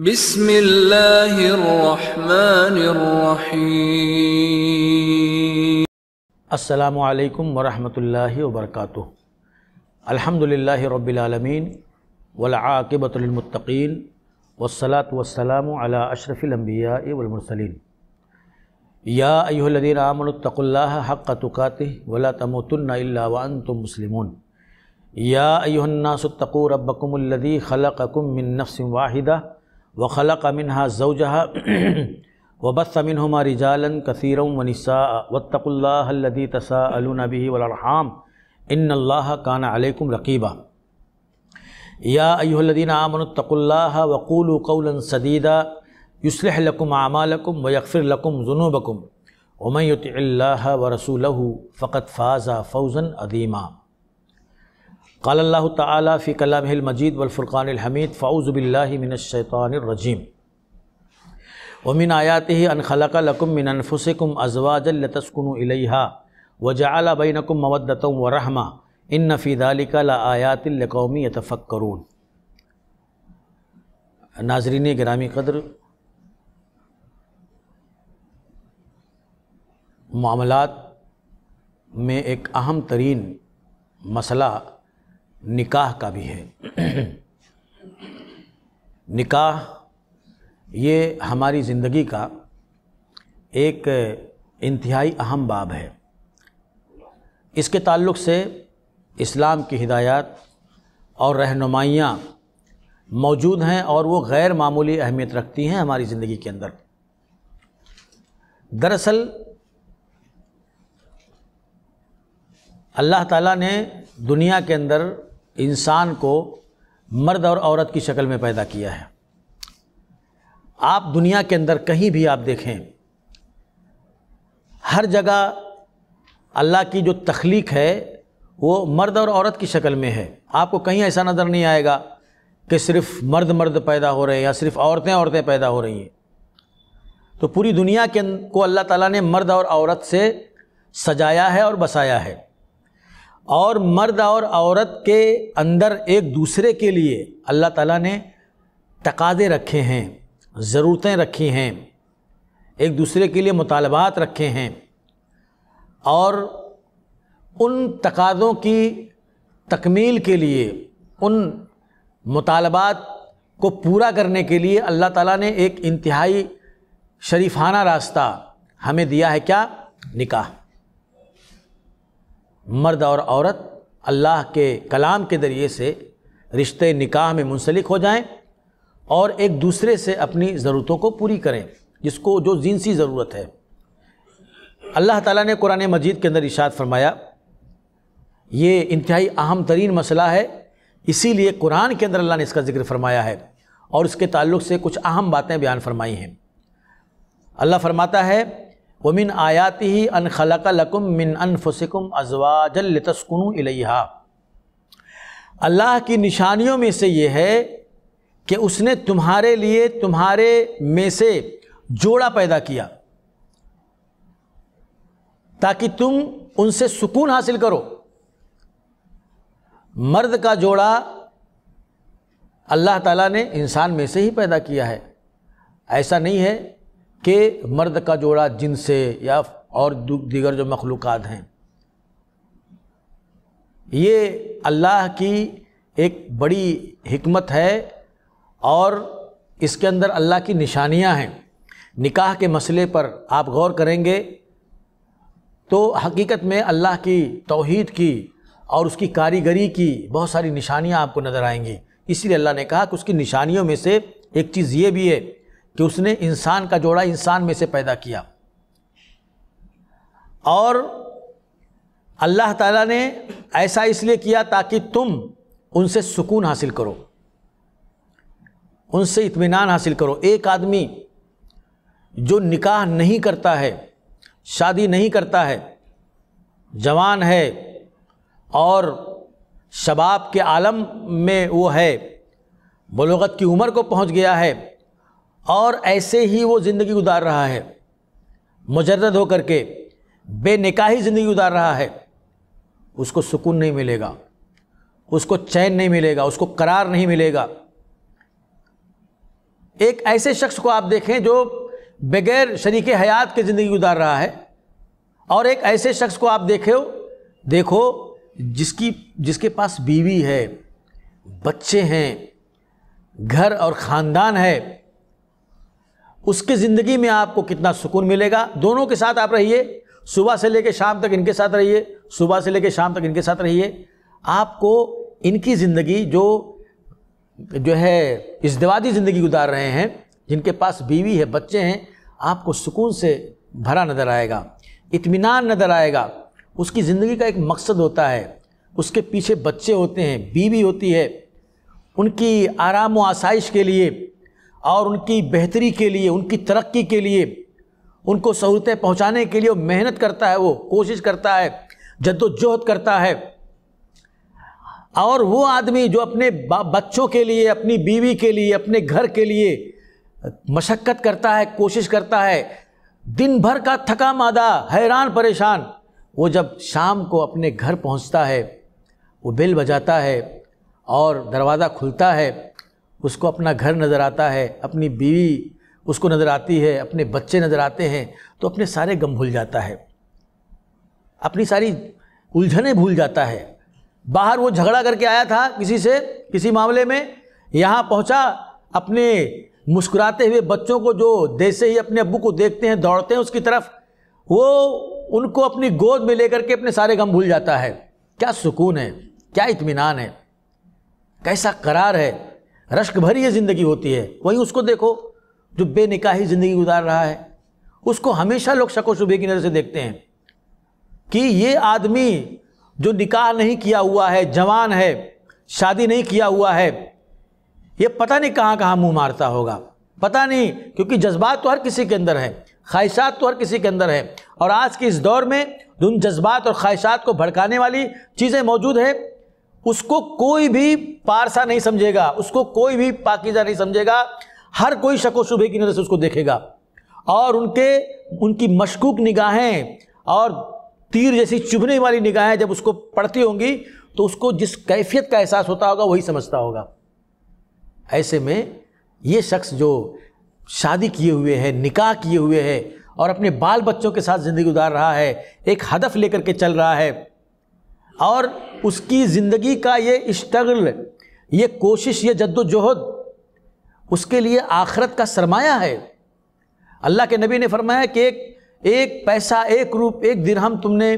بسم اللہ الرحمن الرحیم۔ السلام علیکم ورحمۃ اللہ وبرکاتہ۔ الحمدللہ رب العالمین والعاقبۃ للمتقین والصلاة والسلام علی اشرف الانبیاء والمرسلین۔ یا ایھا الذین آمنوا اتقوا اللہ حق تقاتہ ولا تموتن الا وانتم مسلمون۔ یا ایھا الناس اتقوا ربکم الذی خلقکم من نفس واحدہ وخلق منها زوجها وبث منهما رجالا كثيرا ونساء واتقوا الله الذي تساءلون به والارحام ان الله كان عليكم رقيبا۔ يا ايها الذين امنوا اتقوا الله وقولوا قولا سديدا يصلح لكم اعمالكم ويغفر لكم ذنوبكم ومن يطع الله ورسوله فقد فاز فوزا عظيما۔ قال اللہ تعالیٰ فی کلامہ المجید والفرقان الحمید فاعوذ باللہ من الشیطان الرجیم۔ ومن آیاتہ ان خلق لکم من انفسکم ازواجا لتسکنوا الیہا وجعل بینکم مودۃ ورحمۃ ان فی ذلک لآیات لقوم یتفکرون۔ ناظرین گرامی قدر، معاملات میں ایک اہم ترین مسئلہ نکاح کا بھی ہے۔ نکاح یہ ہماری زندگی کا ایک انتہائی اہم باب ہے۔ اس کے تعلق سے اسلام کی ہدایات اور رہنمائیاں موجود ہیں اور وہ غیر معمولی اہمیت رکھتی ہیں ہماری زندگی کے اندر۔ دراصل اللہ تعالیٰ نے دنیا کے اندر انسان کو مرد اور عورت کی شکل میں پیدا کیا ہے۔ آپ دنیا کے اندر کہیں بھی آپ دیکھیں، ہر جگہ اللہ کی جو تخلیق ہے وہ مرد اور عورت کی شکل میں ہے۔ آپ کو کہیں ایسا نظر نہیں آئے گا کہ صرف مرد پیدا ہو رہے ہیں یا صرف عورتیں پیدا ہو رہی ہیں۔ تو پوری دنیا کو اللہ تعالیٰ نے مرد اور عورت سے سجایا ہے اور بسایا ہے، اور مرد اور عورت کے اندر ایک دوسرے کے لیے اللہ تعالیٰ نے تقاضے رکھے ہیں، ضرورتیں رکھی ہیں، ایک دوسرے کے لیے مطالبات رکھے ہیں، اور ان تقاضوں کی تکمیل کے لیے، ان مطالبات کو پورا کرنے کے لیے اللہ تعالیٰ نے ایک انتہائی شریفانہ راستہ ہمیں دیا ہے۔ کیا؟ نکاح۔ مرد اور عورت اللہ کے کلام کے ذریعے سے رشتے نکاح میں منسلک ہو جائیں اور ایک دوسرے سے اپنی ضرورتوں کو پوری کریں، جس کو جو جنسی ضرورت ہے۔ اللہ تعالیٰ نے قرآن مجید کے اندر ارشاد فرمایا، یہ انتہائی اہم ترین مسئلہ ہے، اسی لیے قرآن کے اندر اللہ نے اس کا ذکر فرمایا ہے اور اس کے تعلق سے کچھ اہم باتیں بیان فرمائی ہیں۔ اللہ فرماتا ہے، وَمِنْ آیَاتِهِ أَنْ خَلَقَ لَكُم مِّنْ أَنفُسِكُمْ أَزْوَاجًا لِتَسْكُنُوا إِلَيْهَا۔ اللہ کی نشانیوں میں سے یہ ہے کہ اس نے تمہارے لیے تمہارے میں سے جوڑا پیدا کیا تاکہ تم ان سے سکون حاصل کرو۔ مرد کا جوڑا اللہ تعالیٰ نے انسان میں سے ہی پیدا کیا ہے، ایسا نہیں ہے کہ مرد کا جوڑا جن سے یا اور دیگر جو مخلوقات ہیں۔ یہ اللہ کی ایک بڑی حکمت ہے اور اس کے اندر اللہ کی نشانیاں ہیں۔ نکاح کے مسئلے پر آپ غور کریں گے تو حقیقت میں اللہ کی توحید کی اور اس کی کاریگری کی بہت ساری نشانیاں آپ کو نظر آئیں گی۔ اسی لیے اللہ نے کہا کہ اس کی نشانیوں میں سے ایک چیز یہ بھی ہے کہ اس نے انسان کا جوڑا انسان میں سے پیدا کیا، اور اللہ تعالیٰ نے ایسا اس لیے کیا تاکہ تم ان سے سکون حاصل کرو، ان سے اطمینان حاصل کرو۔ ایک آدمی جو نکاح نہیں کرتا ہے، شادی نہیں کرتا ہے، جوان ہے اور شباب کے عالم میں وہ ہے، بلوغت کی عمر کو پہنچ گیا ہے اور ایسے ہی وہ زندگی گزار رہا ہے، مجرد ہو کر کے بے نکاحی زندگی گزار رہا ہے، اس کو سکون نہیں ملے گا، اس کو چین نہیں ملے گا، اس کو قرار نہیں ملے گا۔ ایک ایسے شخص کو آپ دیکھیں جو بغیر شریک حیات کے زندگی گزار رہا ہے، اور ایک ایسے شخص کو آپ دیکھو جس کے پاس بیوی ہے، بچے ہیں، گھر اور خاندان ہے، اس کی زندگی میں آپ کو کتنا سکون ملے گا۔ دونوں کے ساتھ آپ رہیے، صبح سے لے کے شام تک ان کے ساتھ رہیے، صبح سے لے کے شام تک ان کے ساتھ رہیے، آپ کو ان کی زندگی جو ہے ازدواجی زندگی گزار رہے ہیں، جن کے پاس بیوی ہے، بچے ہیں، آپ کو سکون سے بھرا نظر آئے گا، اطمینان نظر آئے گا۔ اس کی زندگی کا ایک مقصد ہوتا ہے، اس کے پیچھے بچے ہوتے ہیں، بیوی ہوتی ہے، ان کی آرام و آسائش کے لیے اور ان کی بہتری کے لیے، ان کی ترقی کے لیے، ان کو سہولتیں پہنچانے کے لیے وہ محنت کرتا ہے، وہ کوشش کرتا ہے، جد و جہد کرتا ہے۔ اور وہ آدمی جو اپنے بچوں کے لیے، اپنی بیوی کے لیے، اپنے گھر کے لیے مشقت کرتا ہے، کوشش کرتا ہے، دن بھر کا تھکا مادہ، حیران پریشان، وہ جب شام کو اپنے گھر پہنچتا ہے، وہ بیل بجاتا ہے اور دروازہ کھلتا ہے، اس کو اپنا گھر نظر آتا ہے، اپنی بیوی اس کو نظر آتی ہے، اپنے بچے نظر آتے ہیں، تو اپنے سارے غم بھول جاتا ہے، اپنی ساری الجھنیں بھول جاتا ہے۔ باہر وہ جھگڑا کر کے آیا تھا کسی سے، کسی معاملے میں، یہاں پہنچا، اپنے مسکراتے ہوئے بچوں کو جو جیسے ہی اپنے ابو کو دیکھتے ہیں دوڑتے ہیں اس کی طرف، وہ ان کو اپنی گود میں لے کر کے اپنے سارے غم بھول جاتا ہے۔ کیا سکون ہے، کیا اطمینان ہے، کیسا قرار ہے، رشک بھری یہ زندگی ہوتی ہے۔ وہیں اس کو دیکھو جو بے نکاحی زندگی گزار رہا ہے، اس کو ہمیشہ لوگ شک و شبہے کی نظر سے دیکھتے ہیں کہ یہ آدمی جو نکاح نہیں کیا ہوا ہے، جوان ہے، شادی نہیں کیا ہوا ہے، یہ پتہ نہیں کہاں کہاں منہ مارتا ہوگا، پتہ نہیں، کیونکہ جذبات تو ہر کسی کے اندر ہیں، خواہشات تو ہر کسی کے اندر ہیں، اور آج کے اس دور میں ان جذبات اور خواہشات کو بھڑکانے والی چیزیں موجود ہیں، اس کو کوئی بھی پارسا نہیں سمجھے گا، اس کو کوئی بھی پاکیزہ نہیں سمجھے گا، ہر کوئی شک و شبہے کی نظر سے اس کو دیکھے گا، اور ان کی مشکوک نگاہیں اور تیر جیسی چبھنے والی نگاہیں جب اس کو پڑتی ہوں گی تو اس کو جس کیفیت کا احساس ہوتا ہوگا وہی سمجھتا ہوگا۔ ایسے میں یہ شخص جو شادی کیے ہوئے ہے، نکاح کیے ہوئے ہے، اور اپنے بال بچوں کے ساتھ زندگی گزار رہا ہے، ایک ہدف لے کر کے چل رہا ہے، اور اس کی زندگی کا یہ اسٹرگل، یہ کوشش، یہ جد و جہد اس کے لیے آخرت کا سرمایہ ہے۔ اللہ کے نبی نے فرمایا کہ ایک پیسہ، ایک درہم تم نے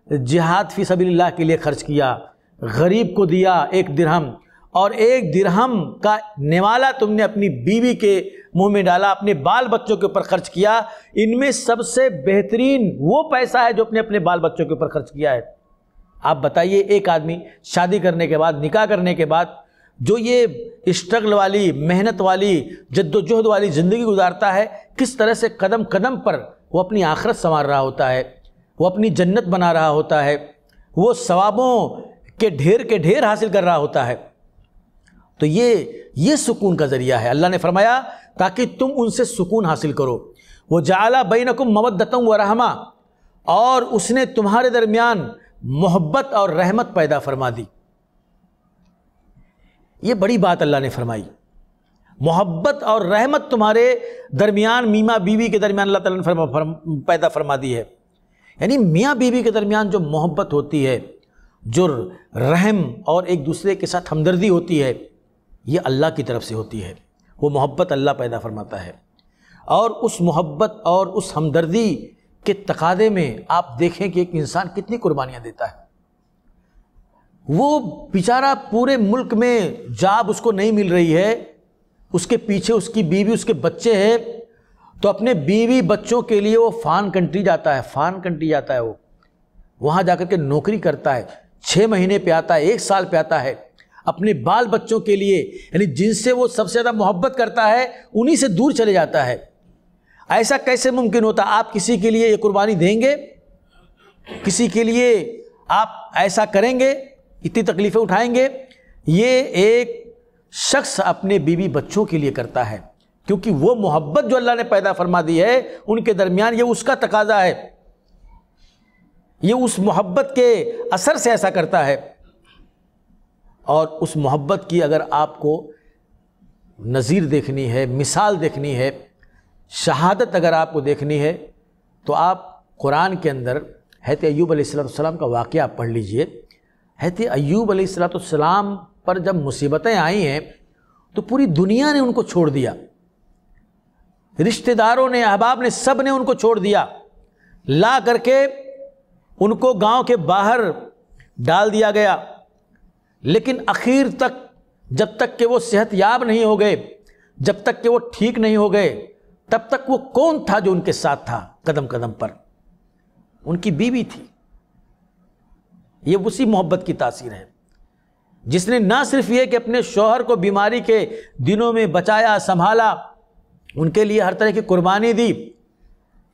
جہاد فی سبیل اللہ کے لیے خرچ کیا، غریب کو دیا 1 درہم، اور 1 درہم کا نوالا تم نے اپنی بیوی کے منہ میں ڈالا، اپنے بال بچوں کے اوپر خرچ کیا، ان میں سب سے بہترین وہ پیسہ ہے جو اپنے بال بچوں کے اوپر خرچ کیا ہے۔ آپ بتائیے ایک آدمی شادی کرنے کے بعد، نکاح کرنے کے بعد جو یہ اسٹرگل والی، محنت والی، جد و جہد والی زندگی گزارتا ہے، کس طرح سے قدم قدم پر وہ اپنی آخرت سنوار رہا ہوتا ہے، وہ اپنی جنت بنا رہا ہوتا ہے، وہ ثوابوں کے ڈھیر حاصل کر رہا ہوتا ہے۔ تو یہ سکون کا ذریعہ ہے۔ اللہ نے فرمایا تاکہ تم ان سے سکون حاصل کرو۔ وَجَعَلَ بَيْنَكُمْ مَوَدَّةً وَرَحْمَةً، اور اس نے تمہارے درمیان محبت اور رحمت پیدا فرما دی۔ یہ بڑی بات اللہ نے فرمائی، محبت اور رحمت تمہارے درمیان، میاں بیوی کے درمیان اللہ تعالیٰ نے پیدا فرما دی ہے۔ یعنی میاں بیوی کے درمیان جو محبت ہوتی ہے، جو رحم اور ایک دوسرے کے ساتھ ہمدردی ہوتی ہے، یہ اللہ کی طرف سے ہوتی ہے۔ وہ محبت اللہ پیدا فرماتا ہے، اور اس محبت اور اس ہمدردی کے تقاضے میں آپ دیکھیں کہ ایک انسان کتنی قربانیاں دیتا ہے۔ وہ بیچارہ پورے ملک میں جاب اس کو نہیں مل رہی ہے، اس کے پیچھے اس کی بیوی، اس کے بچے ہیں، تو اپنے بیوی بچوں کے لیے وہ فارن کنٹری جاتا ہے، وہ وہاں جا کر کے نوکری کرتا ہے، 6 مہینے پہ آتا ہے، 1 سال پہ آتا ہے، اپنے بال بچوں کے لیے، یعنی جن سے وہ سب سے زیادہ محبت کرتا ہے انہی سے دور چلے جاتا ہے۔ ایسا کیسے ممکن ہوتا؟ آپ کسی کے لیے یہ قربانی دیں گے؟ کسی کے لیے آپ ایسا کریں گے؟ اتنی تکلیفیں اٹھائیں گے؟ یہ ایک شخص اپنے بیوی بچوں کے لیے کرتا ہے، کیونکہ وہ محبت جو اللہ نے پیدا فرما دی ہے ان کے درمیان، یہ اس کا تقاضا ہے، یہ اس محبت کے اثر سے ایسا کرتا ہے۔ اور اس محبت کی اگر آپ کو نظیر دیکھنی ہے، مثال دیکھنی ہے، شہادت اگر آپ کو دیکھنی ہے تو آپ قرآن کے اندر حضرت ایوب علیہ السلام کا واقعہ آپ پڑھ لیجئے۔ حضرت ایوب علیہ السلام پر جب مصیبتیں آئی ہیں تو پوری دنیا نے ان کو چھوڑ دیا، رشتہ داروں نے، احباب نے، سب نے ان کو چھوڑ دیا، لا کر کے ان کو گاؤں کے باہر ڈال دیا گیا، لیکن اخیر تک جب تک کہ وہ صحت یاب نہیں ہو گئے، جب تک کہ وہ ٹھیک نہیں ہو گئے، تب تک وہ کون تھا جو ان کے ساتھ تھا قدم قدم پر؟ ان کی بیوی تھی۔ یہ اسی محبت کی تاثیر ہے جس نے نہ صرف یہ کہ اپنے شوہر کو بیماری کے دنوں میں بچایا، سنبھالا، ان کے لیے ہر طرح کی قربانی دی،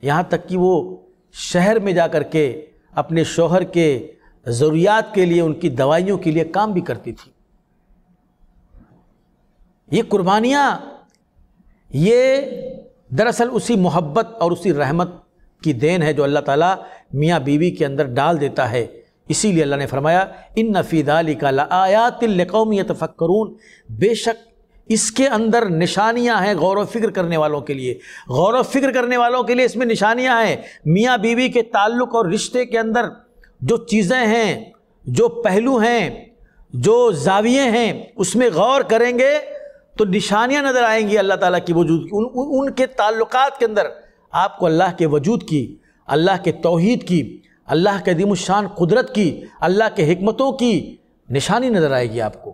یہاں تک کہ وہ شہر میں جا کر کے اپنے شوہر کے ضروریات کے لیے، ان کی دوائیوں کے لیے کام بھی کرتی تھی۔ یہ قربانیاں یہ دراصل اسی محبت اور اسی رحمت کی دین ہے جو اللہ تعالیٰ میاں بیوی کے اندر ڈال دیتا ہے۔ اسی لیے اللہ نے فرمایا ان فی ذلک لآیات لقوم یتفکرون، بے شک اس کے اندر نشانیاں ہیں غور و فکر کرنے والوں کے لیے، غور و فکر کرنے والوں کے لیے اس میں نشانیاں ہیں۔ میاں بیوی کے تعلق اور رشتے کے اندر جو چیزیں ہیں، جو پہلو ہیں، جو زاویے ہیں، اس میں غور کریں گے تو نشانیاں نظر آئیں گی اللہ تعالیٰ کی وجود کی۔ ان کے تعلقات کے اندر آپ کو اللہ کے وجود کی، اللہ کے توحید کی، اللہ کے عظیم الشان قدرت کی، اللہ کے حکمتوں کی نشانی نظر آئے گی آپ کو۔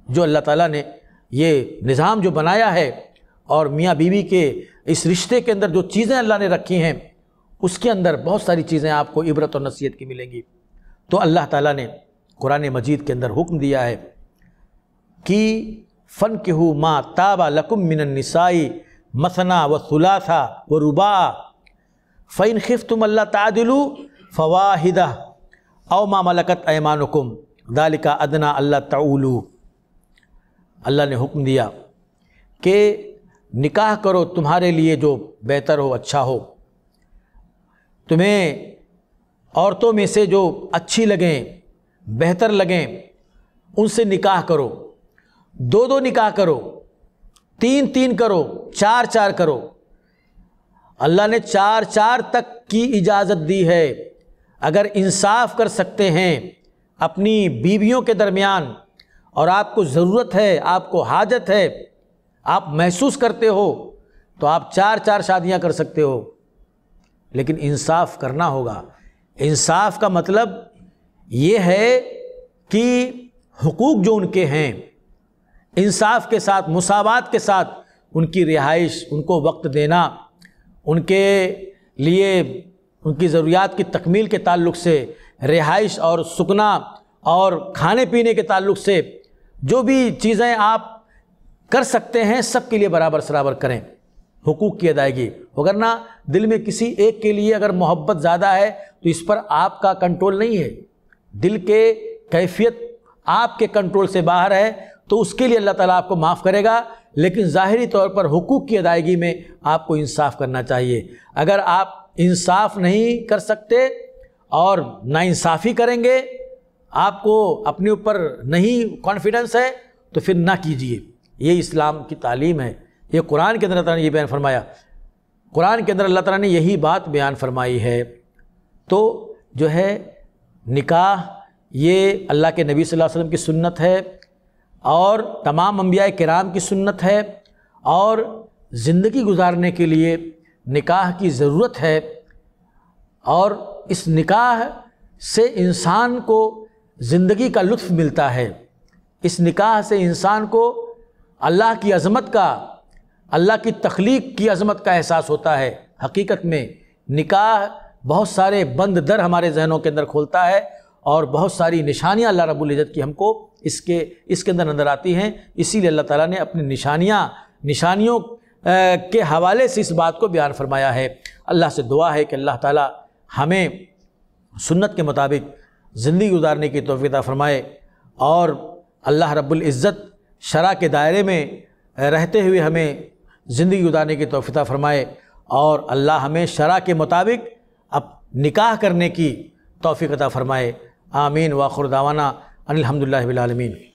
جو اللہ تعالیٰ نے یہ نظام جو بنایا ہے اور میاں بیوی کے اس رشتے کے اندر جو چیزیں اللہ نے رکھی ہیں، اس کے اندر بہت ساری چیزیں آپ کو عبرت اور نصیحت کی ملیں گی۔ تو اللہ تعالیٰ نے قرآن مجید کے اندر حکم دیا ہے کہ فَانْكِحُوا مَا طَابَ لَكُم مِّنَ النِّسَاءِ مَثْنَىٰ وَثُلَاثَ وَرُبَاعَ فَإِنْ خِفْتُمْ أَلَّا تَعْدِلُوا فَوَاحِدَةً أَوْ مَا مَلَكَتْ أَيْمَانُكُمْ ذَلِكَ أَدْنَىٰ أَلَّا تَعُولُوا۔ اللہ نے حکم دیا کہ نکاح کرو تمہارے لیے جو بہتر ہو، اچھا ہو، تمہیں عورتوں میں سے جو اچھی لگیں، بہتر لگیں، ان سے نکاح کرو، دو دو نکاح کرو، تین تین کرو، چار چار کرو۔ اللہ نے چار چار تک کی اجازت دی ہے۔ اگر انصاف کر سکتے ہیں اپنی بیویوں کے درمیان اور آپ کو ضرورت ہے، آپ کو حاجت ہے، آپ محسوس کرتے ہو تو آپ چار چار شادیاں کر سکتے ہو، لیکن انصاف کرنا ہوگا۔ انصاف کا مطلب یہ ہے کہ حقوق جو ان کے ہیں، انصاف کے ساتھ، مساوات کے ساتھ ان کی رہائش، ان کو وقت دینا، ان کے لیے ان کی ضروریات کی تکمیل کے تعلق سے، رہائش اور سکنا اور کھانے پینے کے تعلق سے جو بھی چیزیں آپ کر سکتے ہیں سب کے لیے برابر سرابر کریں، حقوق کی ادائیگی۔ وگرنہ دل میں کسی ایک کے لیے اگر محبت زیادہ ہے تو اس پر آپ کا کنٹرول نہیں ہے، دل کے کیفیت آپ کے کنٹرول سے باہر ہے، تو اس کے لیے اللہ تعالیٰ آپ کو معاف کرے گا، لیکن ظاہری طور پر حقوق کی ادائیگی میں آپ کو انصاف کرنا چاہیے۔ اگر آپ انصاف نہیں کر سکتے اور ناانصافی کریں گے، آپ کو اپنے اوپر نہیں کانفیڈنس ہے، تو پھر نہ کیجیے۔ یہ اسلام کی تعلیم ہے، یہ قرآن کے اندر اللہ تعالیٰ نے یہ بیان فرمایا، قرآن کے اندر اللہ تعالیٰ نے یہی بات بیان فرمائی ہے۔ تو جو ہے نکاح یہ اللہ کے نبی صلی اللہ علیہ وسلم کی سنت ہے اور تمام انبیاء کرام کی سنت ہے، اور زندگی گزارنے کے لیے نکاح کی ضرورت ہے، اور اس نکاح سے انسان کو زندگی کا لطف ملتا ہے۔ اس نکاح سے انسان کو اللہ کی عظمت کا، اللہ کی تخلیق کی عظمت کا احساس ہوتا ہے۔ حقیقت میں نکاح بہت سارے بند در ہمارے ذہنوں کے اندر کھولتا ہے، اور بہت ساری نشانیاں اللہ رب العزت کی ہم کو اس کے اندر نظر آتی ہیں۔ اسی لیے اللہ تعالیٰ نے اپنی نشانیوں کے حوالے سے اس بات کو بیان فرمایا ہے۔ اللہ سے دعا ہے کہ اللہ تعالیٰ ہمیں سنت کے مطابق زندگی گزارنے کی توفیق عطا فرمائے، اور اللہ رب العزت شرع کے دائرے میں رہتے ہوئے ہمیں زندگی گزارنے کی توفیق عطا فرمائے، اور اللہ ہمیں شرع کے مطابق اب نکاح کرنے کی توفیق عطا فرمائے۔ آمین۔ وآخر دعوانا ان الحمد للہ رب العالمین۔